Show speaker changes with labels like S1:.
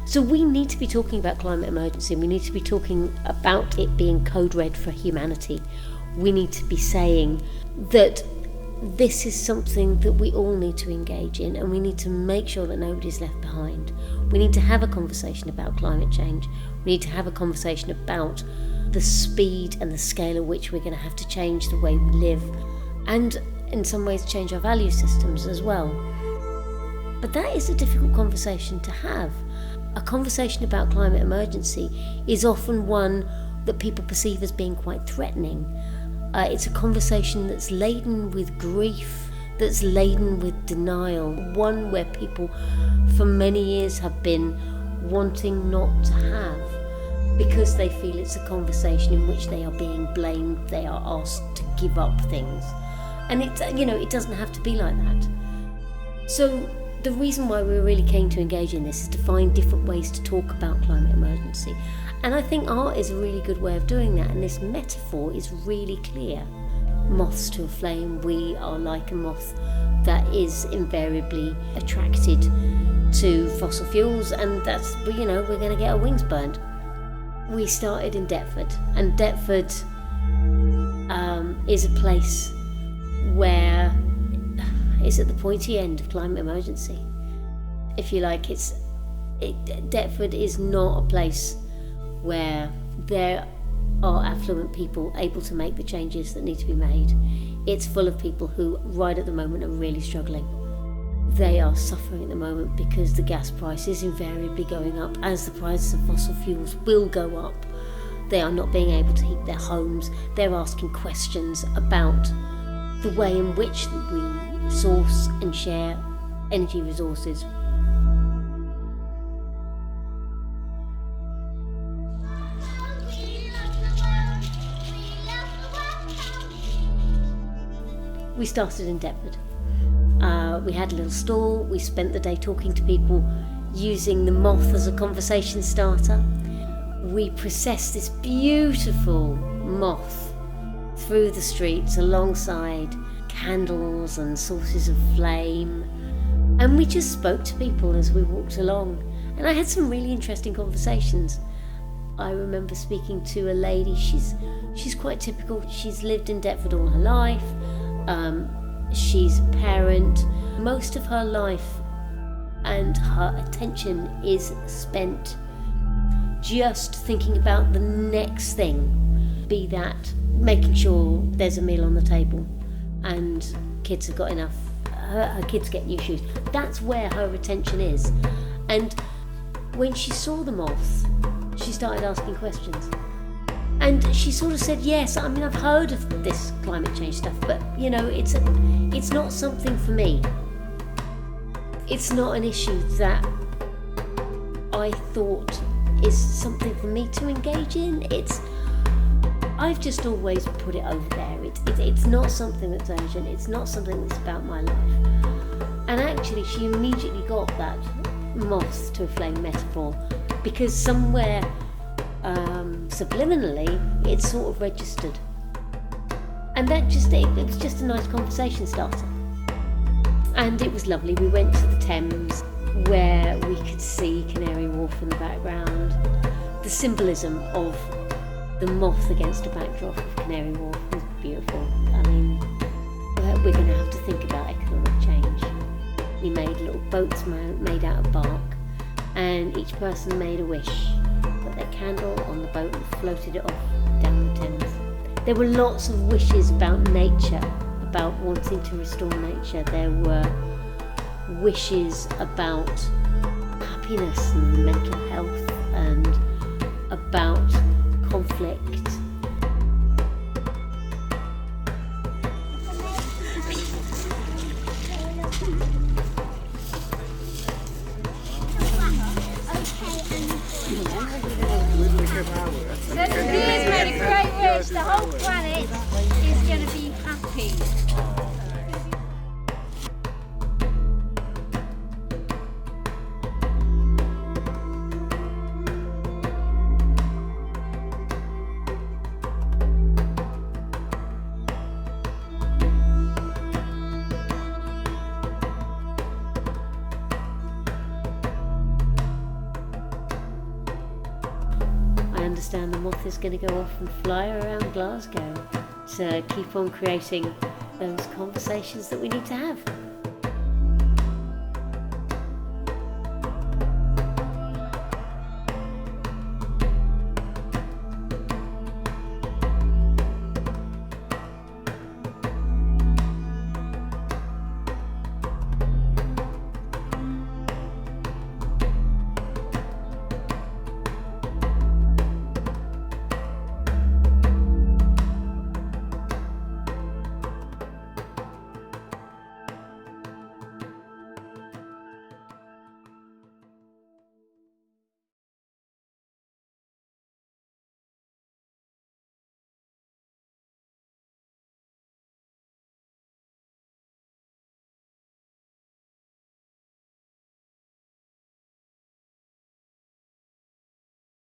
S1: So we need to be talking about climate emergency. We need to be talking about it being code red for humanity. We need to be saying that this is something that we all need to engage in, and we need to make sure that nobody's left behind. We need to have a conversation about climate change. We need to have a conversation about the speed and the scale at which we're going to have to change the way we live, and in some ways change our value systems as well. But that is a difficult conversation to have. A conversation about climate emergency is often one that people perceive as being quite threatening. It's a conversation that's laden with grief, that's laden with denial, one where people for many years have been wanting not to have, because they feel it's a conversation in which they are being blamed, they are asked to give up things. And it doesn't have to be like that. So the reason why we're really keen to engage in this is to find different ways to talk about climate emergency. And I think art is a really good way of doing that, and this metaphor is really clear. Moths to a flame, we are like a moth that is invariably attracted to fossil fuels, and that's, we're going to get our wings burned. We started in Deptford, and Deptford is a place where it's at the pointy end of climate emergency. If you like, Deptford is not a place where there are affluent people able to make the changes that need to be made. It's full of people who, right at the moment, are really struggling. They are suffering at the moment because the gas price is invariably going up, as the prices of fossil fuels will go up. They are not being able to heat their homes. They're asking questions about the way in which we source and share energy resources. We started in Deptford. We had a little stall. We spent the day talking to people, using the moth as a conversation starter. We processed this beautiful moth through the streets alongside candles and sources of flame, and we just spoke to people as we walked along, and I had some really interesting conversations. I remember speaking to a lady. She's quite typical. She's lived in Deptford all her life. She's a parent. Most of her life and her attention is spent just thinking about the next thing, be that making sure there's a meal on the table and kids have got enough, her kids get new shoes. That's where her attention is. And when she saw the moths, she started asking questions. And she sort of said, yes, I mean, I've heard of this climate change stuff, but, it's not something for me. It's not an issue that I thought is something for me to engage in. I've just always put it over there. It's not something that's urgent. It's not something that's about my life. And actually, she immediately got that moth to a flame metaphor, because somewhere subliminally it sort of registered. And that it was just a nice conversation starter. And it was lovely. We went to the Thames, where we could see Canary Wharf in the background. The symbolism of the moth against a backdrop of Canary Wharf was beautiful. I mean, we're going to have to think about economic change. We made little boats made out of bark, and each person made a wish, put their candle on the boat and floated it off down the Thames. There were lots of wishes about nature, about wanting to restore nature. There were wishes about happiness and mental health and about conflict.
S2: So Sophia's made a great wish. The whole planet is going to be happy.
S1: understand the moth is going to go off and fly around Glasgow to keep on creating those conversations that we need to have.